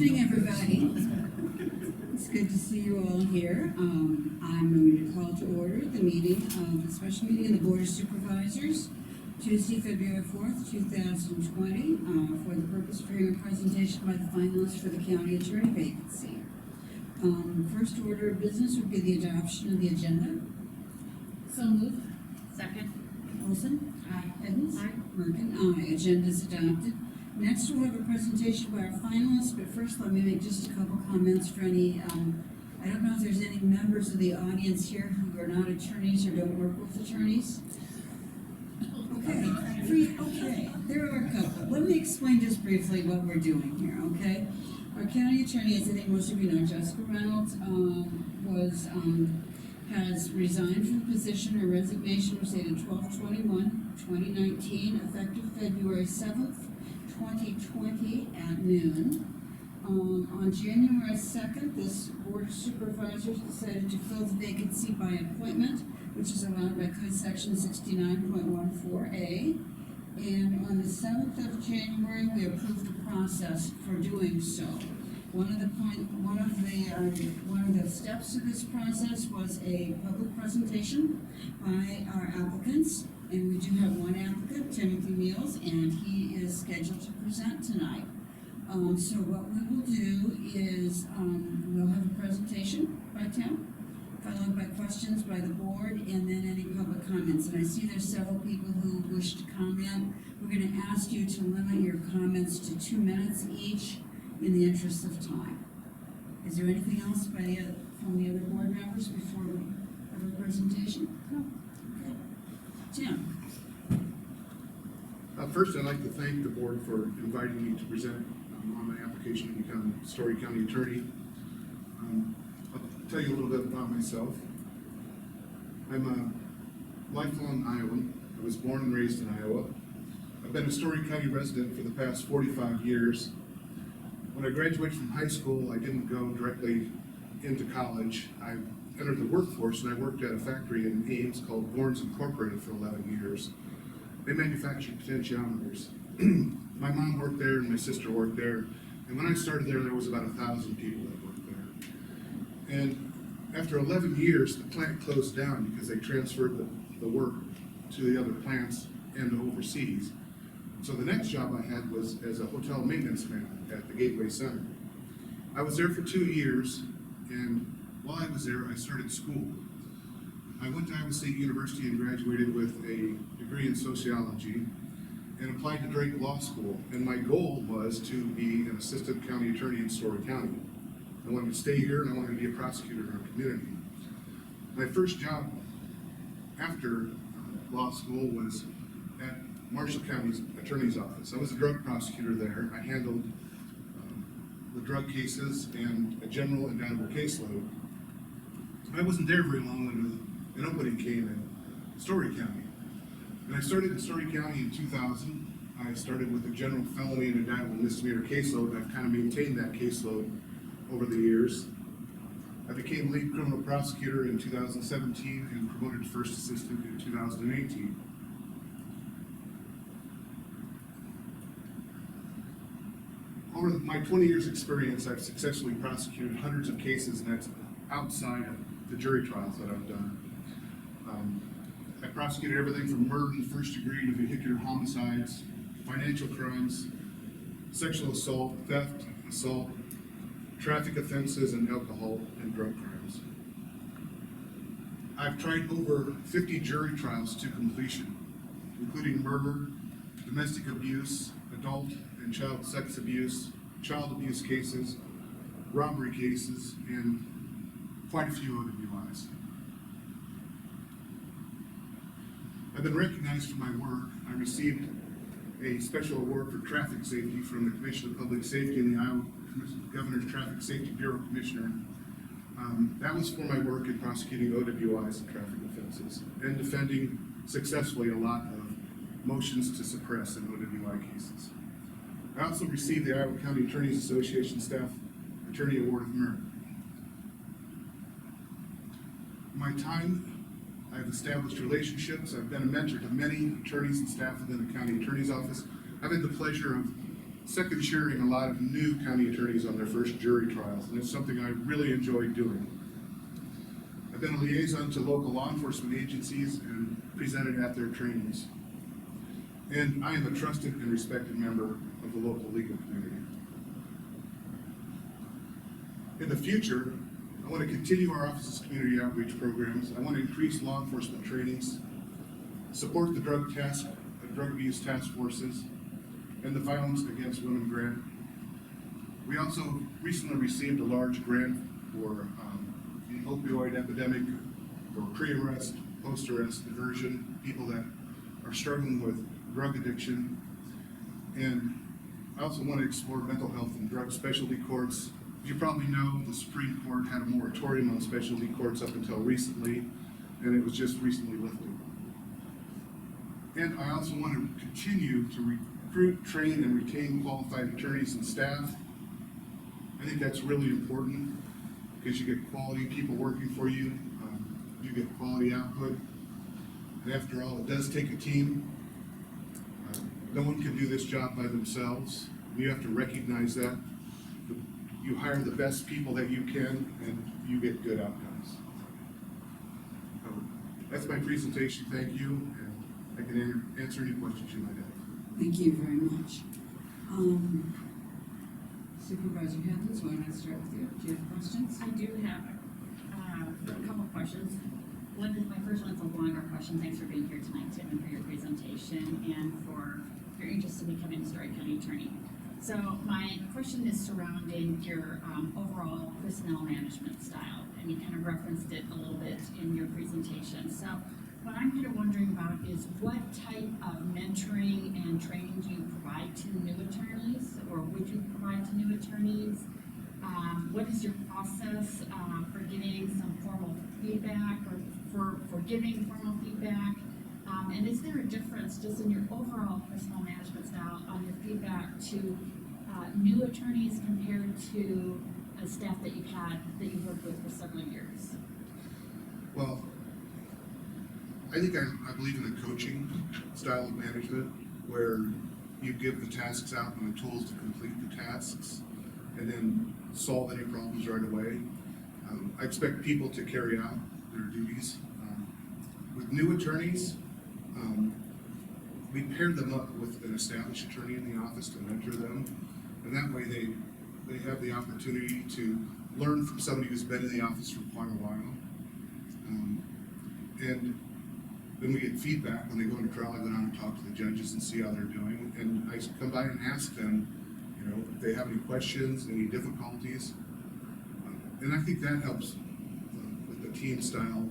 evening, everybody. It's good to see you all here. I'm going to call to order the meeting of the special meeting of the Board of Supervisors, Tuesday, February 4th, 2020, for the purpose of hearing a presentation by the finalists for the county attorney vacancy. First order of business would be the adoption of the agenda. So moved. Second. Olson? Aye. Edens? Aye. Merkin? Aye. Agenda is adopted. Next, we'll have a presentation by our finalists, but first let me make just a couple comments for any, I don't know if there's any members of the audience here who are not attorneys or don't work with attorneys. Okay, there are a couple. Let me explain just briefly what we're doing here, okay? Our county attorney, as I think most of you know, Jessica Reynolds, has resigned from the position. Her resignation was dated 12/21/2019, effective February 7th, 2020 at noon. On January 2nd, this Board of Supervisors decided to fill the vacancy by appointment, which is allowed by Code Section 69.14A. And on the 7th of January, we approved the process for doing so. One of the steps to this process was a public presentation by our applicants, and we do have one applicant, Timothy Meals, and he is scheduled to present tonight. So what we will do is we'll have a presentation by Tim, followed by questions by the board, and then any public comments. And I see there's several people who wish to comment. We're going to ask you to limit your comments to 2 minutes each, in the interest of time. Is there anything else from the other board members before we have a presentation? No. Okay. Jim. First, I'd like to thank the board for inviting me to present on my application to become Story County Attorney. I'll tell you a little bit about myself. I'm a lifelong Iowan. I was born and raised in Iowa. I've been a Story County resident for the past 45 years. When I graduated from high school, I didn't go directly into college. I entered the workforce and I worked at a factory in Ames called Gorns Incorporated for 11 years. They manufactured potentiometers. My mom worked there and my sister worked there. And when I started there was about 1,000 people that worked there. And after 11 years, the plant closed down because they transferred the work to the other plants and overseas. So the next job I had was as a hotel maintenance man at the Gateway Center. I was there for 2 years, and while I was there, I started school. I went to Iowa State University and graduated with a degree in sociology and applied to Drake Law School. And my goal was to be an assistant county attorney in Story County. I wanted to stay here and I wanted to be a prosecutor in our community. My first job after law school was at Marshall County's Attorney's Office. I was a drug prosecutor there. I handled the drug cases and a general indictable caseload. I wasn't there very long when an opening came in Story County. And I started in Story County in 2000. I started with a general felony and indictable misdemeanor caseload, and I've kind of maintained that caseload over the years. I became lead criminal prosecutor in 2017 and promoted to first assistant in 2018. Over my 20 years experience, I've successfully prosecuted hundreds of cases, and that's outside of the jury trials that I've done. I prosecuted everything from murder in the first degree to vehicular homicides, financial crimes, sexual assault, theft, assault, traffic offenses, and alcohol and drug crimes. I've tried over 50 jury trials to completion, including murder, domestic abuse, adult and child sex abuse, child abuse cases, robbery cases, and quite a few OWIs. I've been recognized for my work. I received a special award for traffic safety from the Commission of Public Safety and the Iowa Governor's Traffic Safety Bureau Commissioner. That was for my work in prosecuting OWIs and traffic offenses and defending successfully a lot of motions to suppress in OWI cases. I also received the Iowa County Attorneys Association Staff Attorney Award of Merit. My time, I've established relationships. I've been a mentor to many attorneys and staff within the county attorney's office. I've had the pleasure of second chairing a lot of new county attorneys on their first jury trials, and it's something I really enjoy doing. I've been a liaison to local law enforcement agencies and presented at their trainings. And I am a trusted and respected member of the local legal community. In the future, I want to continue our office's community outreach programs. I want to increase law enforcement trainings, support the drug abuse task forces, and the Violence Against Women grant. We also recently received a large grant for the opioid epidemic, for pre-arrest, post-arrest diversion, people that are struggling with drug addiction. And I also want to explore mental health and drug specialty courts. As you probably know, the Supreme Court had a moratorium on specialty courts up until recently, and it was just recently lifted. And I also want to continue to recruit, train, and retain qualified attorneys and staff. I think that's really important because you get quality people working for you, you get quality output. And after all, it does take a team. No one can do this job by themselves. You have to recognize that. You hire the best people that you can, and you get good outcomes. So that's my presentation. Thank you, and I can answer any questions you might have. Thank you very much. Supervisor Hathens, why not start with you? Do you have questions? I do have a couple of questions. My first one's a longer question. Thanks for being here tonight, Tim, and for your presentation and for your interest in becoming a Story County attorney. So my question is surrounding your overall personnel management style, and you kind of referenced it a little bit in your presentation. So what I'm kind of wondering about is what type of mentoring and training do you provide to new attorneys, or would you provide to new attorneys? What is your process for getting some formal feedback, or for giving formal feedback? And is there a difference just in your overall personnel management style on your feedback to new attorneys compared to a staff that you've worked with for several years? Well, I think I believe in a coaching style of management where you give the tasks out and the tools to complete the tasks and then solve any problems right away. I expect people to carry out their duties. With new attorneys, we pair them up with an established attorney in the office to mentor them, and that way they have the opportunity to learn from somebody who's been in the office for quite a while. And then we get feedback when they go into trial. I go down and talk to the judges and see how they're doing, and I come by and ask them, if they have any questions, any difficulties, and I think that helps with the team style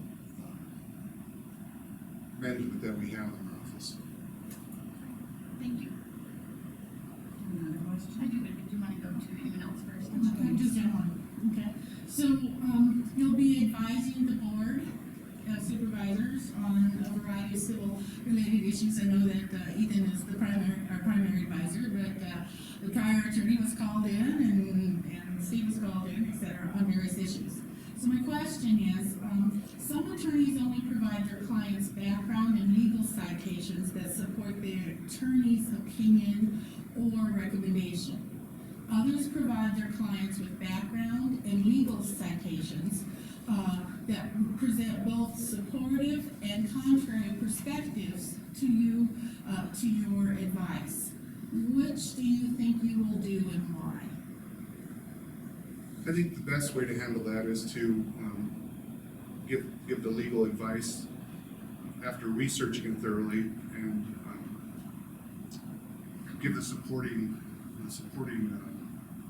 management that we have in our office. Thank you. Another question? I do, but do you want to go to anyone else first? I just have one, okay. So, you'll be advising the board of supervisors on a variety of civil related issues. I know that Ethan is our primary advisor, but the prior attorney was called in and Steve was called in, et cetera, on various issues. So my question is, some attorneys only provide their clients background and legal citations that support their attorney's opinion or recommendation. Others provide their clients with background and legal citations that present both supportive and contrary perspectives to you, to your advice. Which do you think you will do and why? I think the best way to handle that is to give the legal advice after researching it thoroughly and give the supporting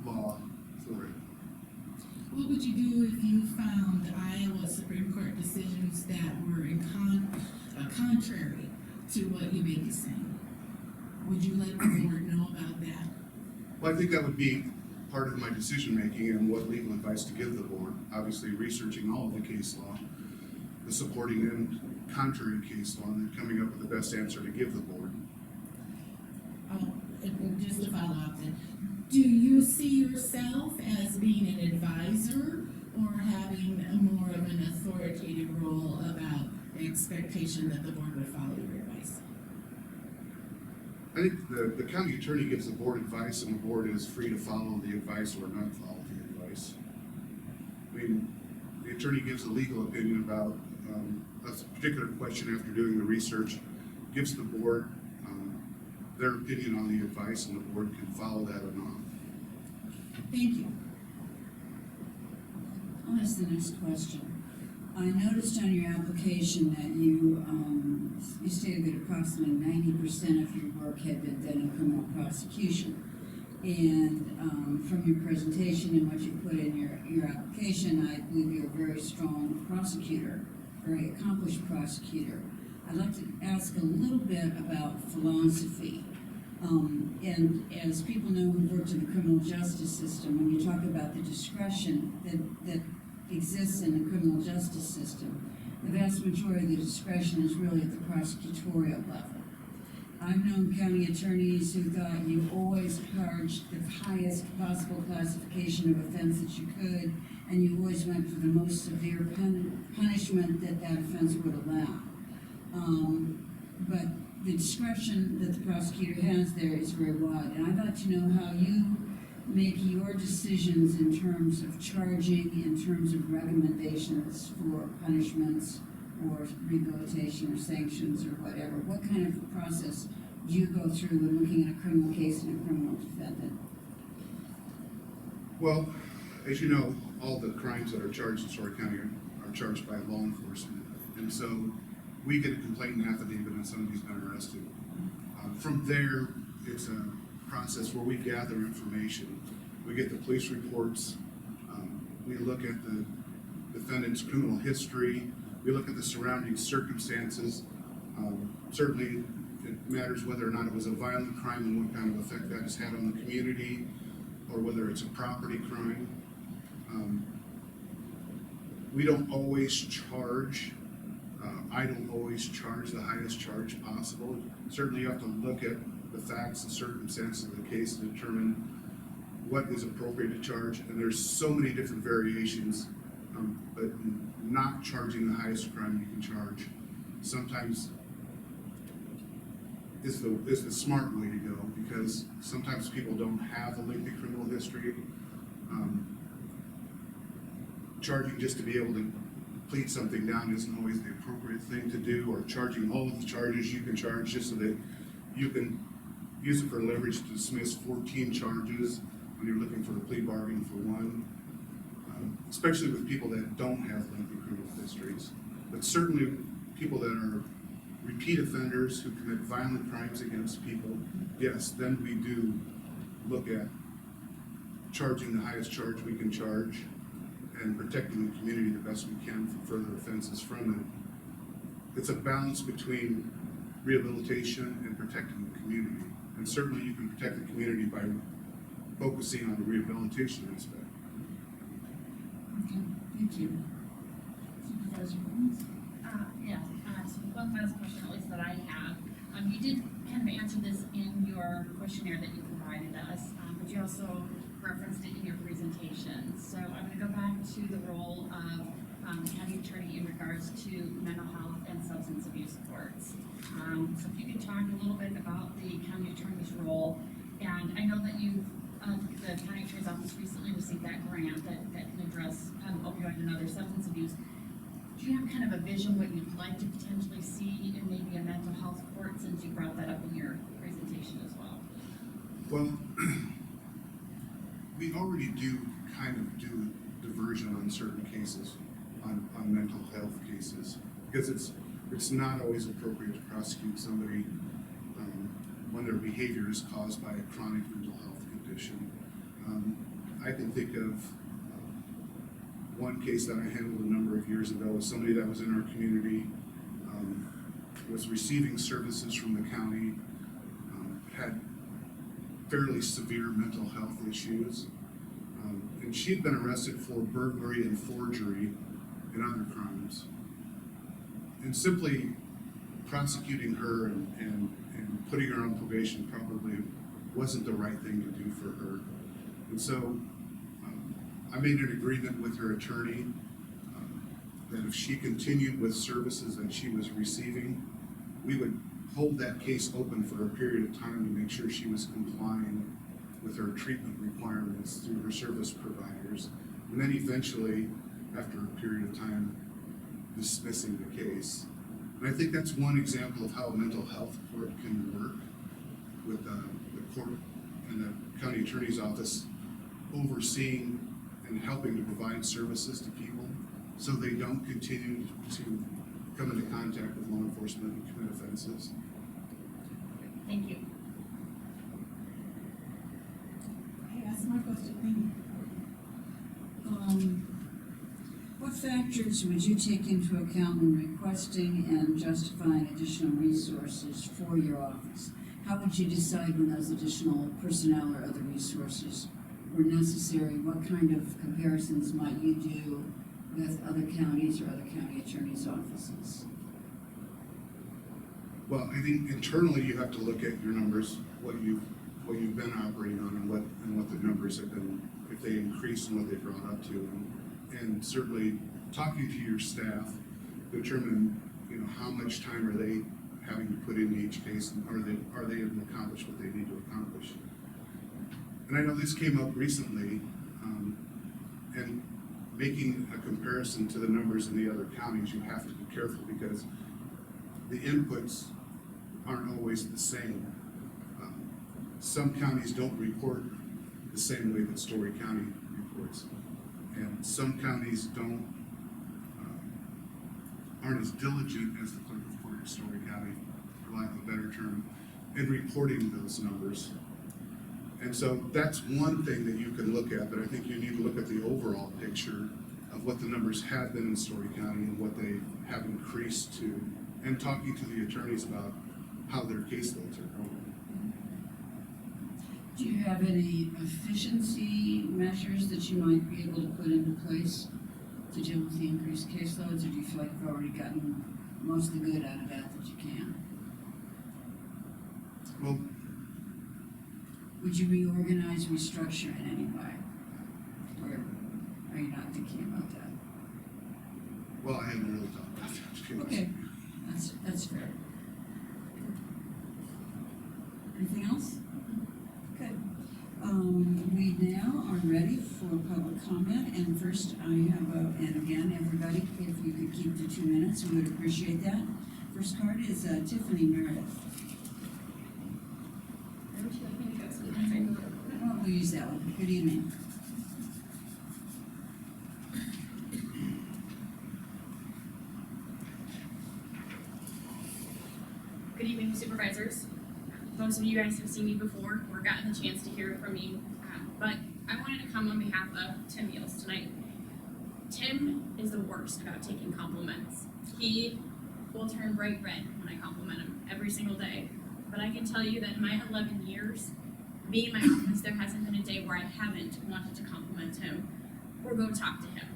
law for it. What would you do if you found Iowa Supreme Court decisions that were in contrary to what you may be saying? Would you let the board know about that? Well, I think that would be part of my decision-making and what legal advice to give the board. Obviously, researching all of the case law, the supporting and contrary case law, and then coming up with the best answer to give the board. And just to follow up then, do you see yourself as being an advisor or having more of an authoritative role about the expectation that the board would follow your advice? I think the county attorney gives the board advice, and the board is free to follow the advice or not follow the advice. I mean, the attorney gives a legal opinion about a particular question after doing the research, gives the board their opinion on the advice, and the board can follow that or not. Thank you. I'll ask the next question. I noticed on your application that you stated that approximately 90% of your work had been done in criminal prosecution. And from your presentation and what you put in your application, I believe you're a very strong prosecutor, very accomplished prosecutor. I'd like to ask a little bit about philosophy. And as people know who've worked in the criminal justice system, when you talk about the discretion that exists in the criminal justice system, the vast majority of the discretion is really at the prosecutorial level. I've known county attorneys who thought you always charged the highest possible classification of offense that you could, and you always went for the most severe punishment that offense would allow. But the discretion that the prosecutor has there is very wide, and I'd like to know how you make your decisions in terms of charging, in terms of recommendations for punishments or rehabilitation or sanctions or whatever. What kind of process do you go through when looking at a criminal case and a criminal defendant? Well, as you know, all the crimes that are charged in Story County are charged by law enforcement, and so we get a complaint and affidavit and somebody's been arrested. From there, it's a process where we gather information. We get the police reports, we look at the defendant's criminal history, we look at the surrounding circumstances. Certainly, it matters whether or not it was a violent crime and what kind of effect that has had on the community, or whether it's a property crime. We don't always charge. I don't always charge the highest charge possible. Certainly, you have to look at the facts and circumstances of the case to determine what is appropriate to charge. And there's so many different variations, but not charging the highest crime you can charge sometimes is the smart way to go, because sometimes people don't have a lengthy criminal history. Charging just to be able to plead something down isn't always the appropriate thing to do, or charging all of the charges you can charge just so that you can use it for leverage to dismiss 14 charges when you're looking for a plea bargain for one, especially with people that don't have lengthy criminal histories. But certainly people that are repeat offenders who commit violent crimes against people, yes, then we do look at charging the highest charge we can charge and protecting the community the best we can from further offenses from it. It's a balance between rehabilitation and protecting the community. And certainly you can protect the community by focusing on the rehabilitation aspect. Okay, thank you. Supervisor Burns? So one last question, at least that I have. You did kind of answer this in your questionnaire that you provided us, but you also referenced it in your presentation. So I'm going to go back to the role of the county attorney in regards to mental health and substance abuse courts. So if you could talk a little bit about the county attorney's role, and I know that the county attorney's office recently received that grant that can address opioid and other substance abuse. Do you have kind of a vision what you'd like to potentially see in maybe a mental health court, since you brought that up in your presentation as well? Well, we already do kind of do diversion on certain cases, on mental health cases, because it's not always appropriate to prosecute somebody when their behavior is caused by a chronic mental health condition. I can think of one case that I handled a number of years ago, somebody that was in our community, was receiving services from the county, had fairly severe mental health issues, and she'd been arrested for burglary and forgery and other crimes. And simply prosecuting her and putting her on probation probably wasn't the right thing to do for her. And so I made an agreement with her attorney that if she continued with services that she was receiving, we would hold that case open for a period of time to make sure she was complying with her treatment requirements through her service providers, and then eventually, after a period of time, dismissing the case. And I think that's one example of how a mental health court can work with the court and the county attorney's office overseeing and helping to provide services to people so they don't continue to come into contact with law enforcement and commit offenses. Thank you. Okay, that's my question, thank you. What factors would you take into account when requesting and justifying additional resources for your office? How would you decide when those additional personnel or other resources were necessary? What kind of comparisons might you do with other counties or other county attorneys' offices? Well, I think internally you have to look at your numbers, what you've been operating on, and what the numbers have been, if they increase and what they brought up to, and certainly talking to your staff, determine how much time are they having to put into each case, and are they able to accomplish what they need to accomplish. And I know this came up recently, and making a comparison to the numbers in the other counties, you have to be careful because the inputs aren't always the same. Some counties don't report the same way that Story County reports, and some counties aren't as diligent as the clerk of court of Story County, for lack of a better term, in reporting those numbers. And so that's one thing that you can look at, but I think you need to look at the overall picture of what the numbers have been in Story County and what they have increased to, and talking to the attorneys about how their caseloads are going. Do you have any efficiency measures that you might be able to put into place to deal with the increased caseloads, or do you feel like you've already gotten most of the good out of that you can? Well, Would you reorganize, restructure in any way? Or are you not thinking about that? well, I haven't really thought about that. to be honest. Okay, that's fair. Anything else? Good. We now are ready for public comment, and first I have and again, everybody, if you could keep to 2 minutes, we would appreciate that. First card is Tiffany Meredith. Well, we'll use that one. Good evening. Good evening, Supervisors. Most of you guys have seen me before or gotten the chance to hear from me, but I wanted to come on behalf of Tim Eels tonight. Tim is the worst about taking compliments. He will turn bright red when I compliment him every single day, but I can tell you that in my 11 years, being in my office, there hasn't been a day where I haven't wanted to compliment him or go talk to him.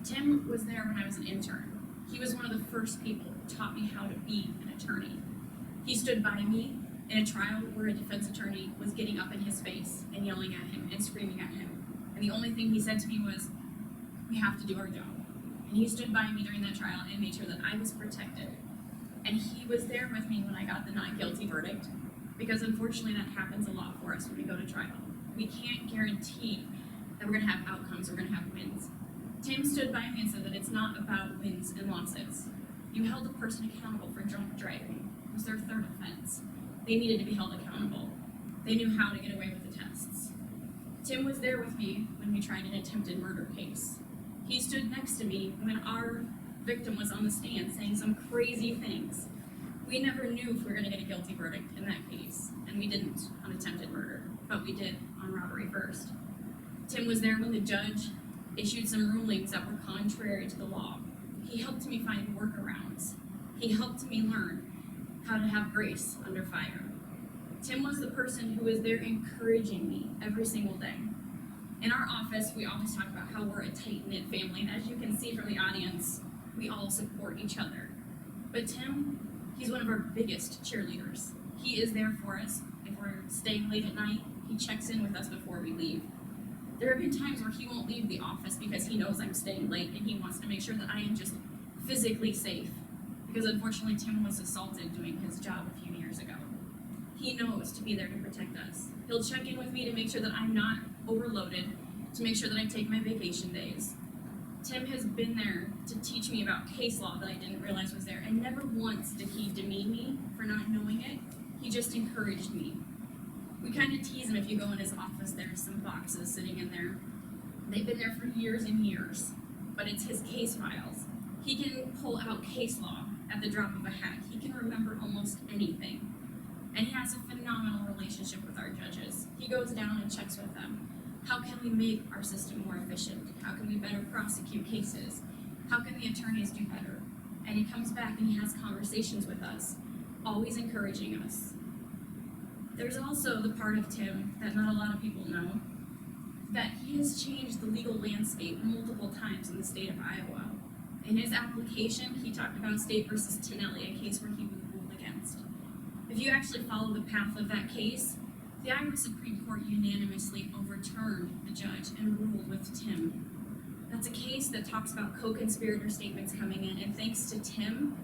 Tim was there when I was an intern. He was one of the first people who taught me how to be an attorney. He stood by me in a trial where a defense attorney was getting up in his face and yelling at him and screaming at him. And the only thing he said to me was, "We have to do our job." And he stood by me during that trial and made sure that I was protected. And he was there with me when I got the not guilty verdict, because unfortunately that happens a lot for us when we go to trial. We can't guarantee that we're gonna have outcomes, we're gonna have wins. Tim stood by me and said that it's not about wins and losses. You held a person accountable for drunk driving. It was their third offense. They needed to be held accountable. They knew how to get away with the tests. Tim was there with me when we tried an attempted murder case. He stood next to me when our victim was on the stand saying some crazy things. We never knew if we were gonna get a guilty verdict in that case, and we didn't on attempted murder, but we did on robbery first. Tim was there when the judge issued some rulings that were contrary to the law. He helped me find workarounds. He helped me learn how to have grace under fire. Tim was the person who was there encouraging me every single day. In our office, we always talk about how we're a tight-knit family, and as you can see from the audience, we all support each other. But Tim, he's one of our biggest cheerleaders. He is there for us. If we're staying late at night, he checks in with us before we leave. There have been times where he won't leave the office because he knows I'm staying late and he wants to make sure that I am just physically safe. because unfortunately Tim was assaulted doing his job a few years ago. He knows to be there to protect us. He'll check in with me to make sure that I'm not overloaded, to make sure that I take my vacation days. Tim has been there to teach me about case law that I didn't realize was there, and never once did he demean me for not knowing it. He just encouraged me. We kind of tease him. If you go in his office, there's some boxes sitting in there. They've been there for years and years, but it's his case files. He can pull out case law at the drop of a hat. He can remember almost anything. And he has a phenomenal relationship with our judges. He goes down and checks with them. How can we make our system more efficient? How can we better prosecute cases? How can the attorneys do better? And he comes back and he has conversations with us, always encouraging us. There's also the part of Tim that not a lot of people know, that he has changed the legal landscape multiple times in the state of Iowa. In his application, he talked about State versus Tinelli, a case where he was ruled against. If you actually follow the path of that case, the Iowa Supreme Court unanimously overturned the judge and ruled with Tim. That's a case that talks about co-conspirator statements coming in, and thanks to Tim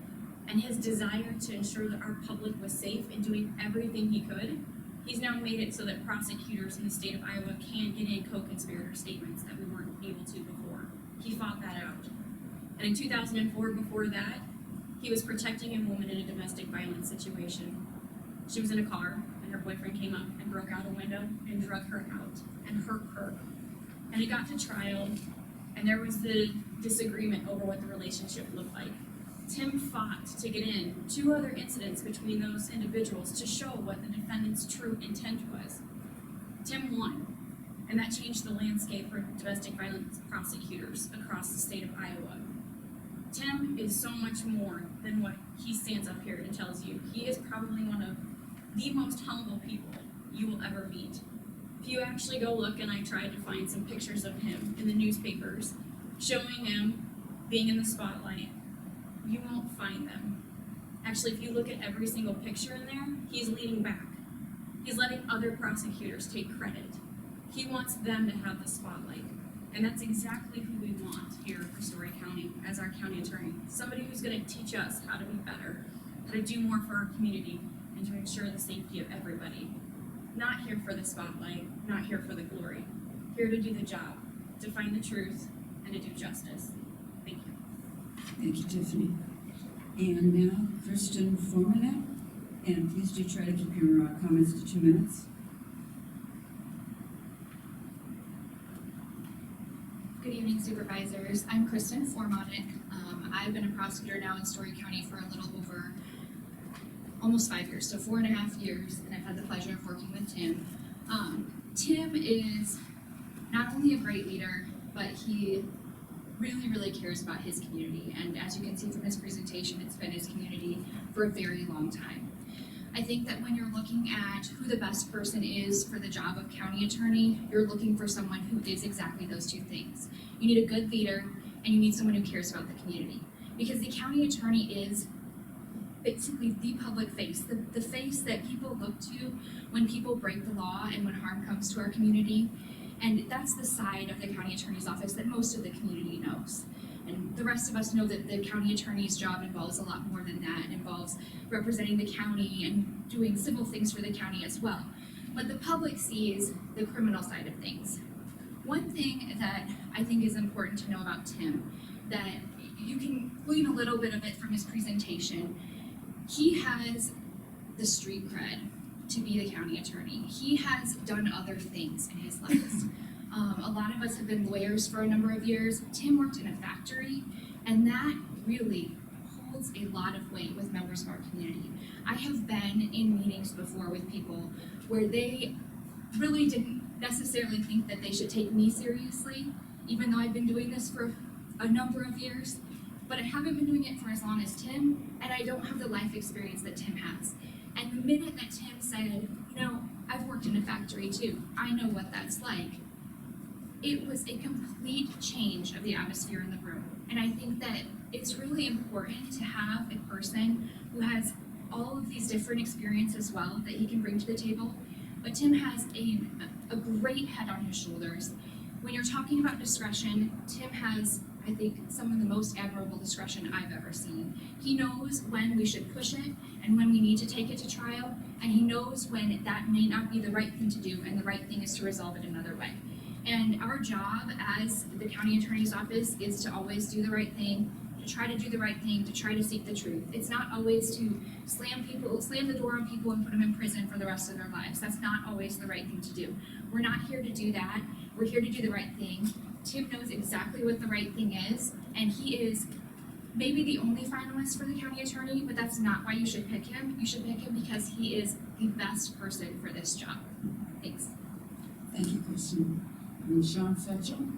and his desire to ensure that our public was safe and doing everything he could, he's now made it so that prosecutors in the state of Iowa can get in co-conspirator statements that we weren't able to before. He fought that out. And in 2004, before that, he was protecting a woman in a domestic violence situation. She was in a car, and her boyfriend came up and broke out a window and drug her out and hurt her. And it got to trial, and there was the disagreement over what the relationship looked like. Tim fought to get in 2 other incidents between those individuals to show what the defendant's true intent was. Tim won, and that changed the landscape for domestic violence prosecutors across the state of Iowa. Tim is so much more than what he stands up here and tells you. He is probably one of the most humble people you will ever meet. If you actually go look, and I tried to find some pictures of him in the newspapers showing him being in the spotlight, you won't find them. Actually, if you look at every single picture in there, he's leaning back. He's letting other prosecutors take credit. He wants them to have the spotlight. And that's exactly who we want here for Story County as our county attorney. Somebody who's going to teach us how to be better, how to do more for our community, and to ensure the safety of everybody. Not here for the spotlight, not here for the glory. Here to do the job, to find the truth, and to do justice. Thank you. Thank you, Tiffany. And now, Kristen Formanek, and please do try to keep your comments to 2 minutes. Good evening, Supervisors. I'm Kristen Formanek. I've been a prosecutor now in Story County for a little over almost 5 years, so 4.5 years, and I've had the pleasure of working with Tim. Tim is not only a great leader, but he really cares about his community, and as you can see from his presentation, it's been his community for a very long time. I think that when you're looking at who the best person is for the job of county attorney, you're looking for someone who is exactly those 2 things. You need a good leader, and you need someone who cares about the community. Because the county attorney is basically the public face, the face that people look to when people break the law and when harm comes to our community. And that's the side of the county attorney's office that most of the community knows. And the rest of us know that the county attorney's job involves a lot more than that. It involves representing the county and doing civil things for the county as well. But the public sees the criminal side of things. One thing that I think is important to know about Tim, that you can glean a little bit of it from his presentation, he has the street cred to be the county attorney. He has done other things in his life. A lot of us have been lawyers for a number of years. Tim worked in a factory, and that really holds a lot of weight with members of our community. I have been in meetings before with people where they really didn't necessarily think that they should take me seriously, even though I've been doing this for a number of years. But I haven't been doing it for as long as Tim, and I don't have the life experience that Tim has. And the minute that Tim said, you know, I've worked in a factory too, I know what that's like, it was a complete change of the atmosphere in the room. And I think that it's really important to have a person who has all of these different experiences as well that he can bring to the table. But Tim has a great head on his shoulders. When you're talking about discretion, Tim has I think, some of the most admirable discretion I've ever seen. He knows when we should push it and when we need to take it to trial, and he knows when that may not be the right thing to do and the right thing is to resolve it another way. And our job as the county attorney's office is to always do the right thing, to try to do the right thing, to try to seek the truth. It's not always to slam the door on people and put them in prison for the rest of their lives. That's not always the right thing to do. We're not here to do that. We're here to do the right thing. Tim knows exactly what the right thing is, and he is maybe the only finalist for the county attorney, but that's not why you should pick him. You should pick him because he is the best person for this job. Thanks. Thank you, Kristen. And Sean Fetchel?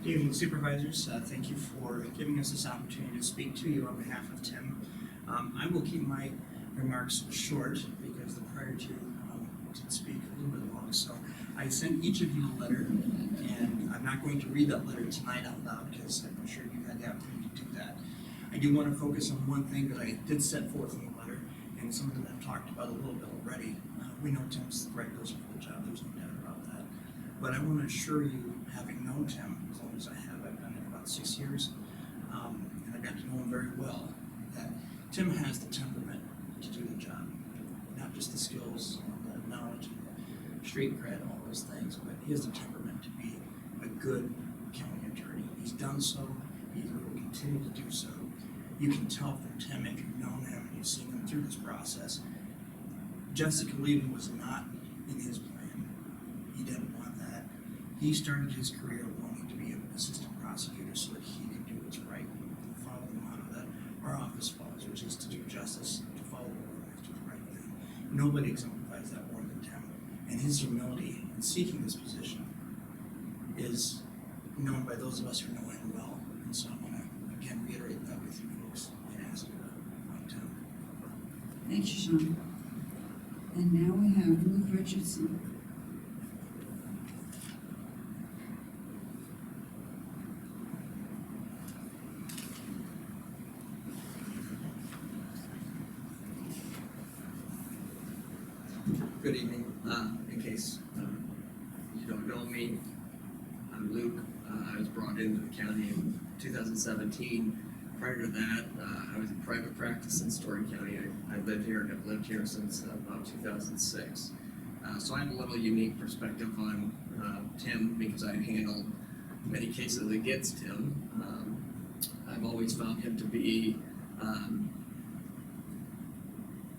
Good evening, Supervisors. Thank you for giving us this opportunity to speak to you on behalf of Tim. I will keep my remarks short because the prior two did speak a little bit long. So I sent each of you a letter, and I'm not going to read that letter tonight out loud because I'm sure you had the opportunity to do that. I do want to focus on one thing that I did set forth in the letter, and something that I've talked about a little bit already. We know Tim's the right person for the job. There's no doubt about that. But I want to assure you, having known Tim as long as I have, I've done it for about 6 years, and I've got to know him very well, that Tim has the temperament to do the job. Not just the skills, the knowledge, and the street cred, all those things, but he has the temperament to be a good county attorney. He's done so, he will continue to do so. You can tell from Tim, if you've known him and you've seen him through this process, Jessica leaving was not in his plan. He didn't want that. He started his career wanting to be an assistant prosecutor so that he could do what's right and follow the motto that our office follows, which is to do justice, to follow orders, do the right thing. Nobody exemplifies that more than Tim. And his humility in seeking this position is known by those of us who know him well. And so I want to, again, reiterate that with you folks and ask you to find Tim. Thank you, Sean. And now we have Luke Richardson. Good evening. In case you don't know me, I'm Luke. I was brought into the county in 2017. Prior to that, I was in private practice in Story County. I lived here and have lived here since about 2006. So I have a little unique perspective on Tim because I've handled many cases against him. I've always found him to be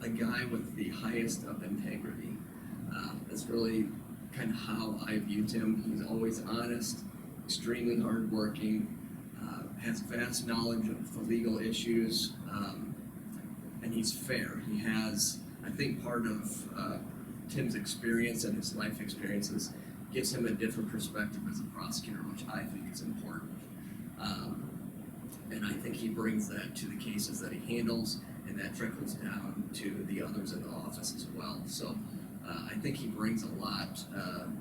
a guy with the highest of integrity. That's really kind of how I viewed him. He's always honest, extremely hardworking, has vast knowledge of the legal issues, and he's fair. He has, I think part of Tim's experience and his life experiences gives him a different perspective as a prosecutor, which I think is important. And I think he brings that to the cases that he handles, and that trickles down to the others in the office as well. So I think he brings a lot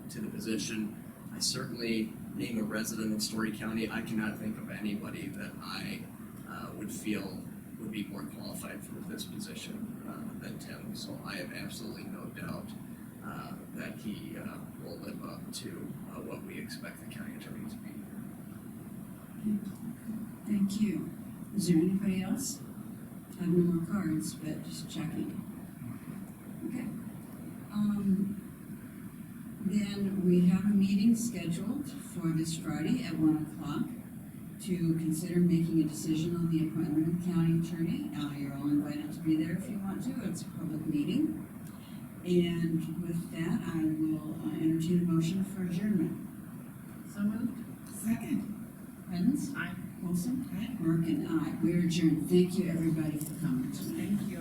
to the position. I certainly, being a resident of Story County, I cannot think of anybody that I would feel would be more qualified for this position than Tim. So I have absolutely no doubt that he will live up to what we expect the county attorney to be. Thank you. Is there anybody else? I have no more cards, but just checking. Okay. Then we have a meeting scheduled for this Friday at 1 o'clock to consider making a decision on the appointment of the county attorney. You're all invited to be there if you want to. It's a public meeting. And with that, I will entertain a motion for adjournment. So moved. Second. Evans? Aye. Wilson? Aye. Merkin? Aye. We're adjourned. Thank you, everybody, for coming tonight. Thank you.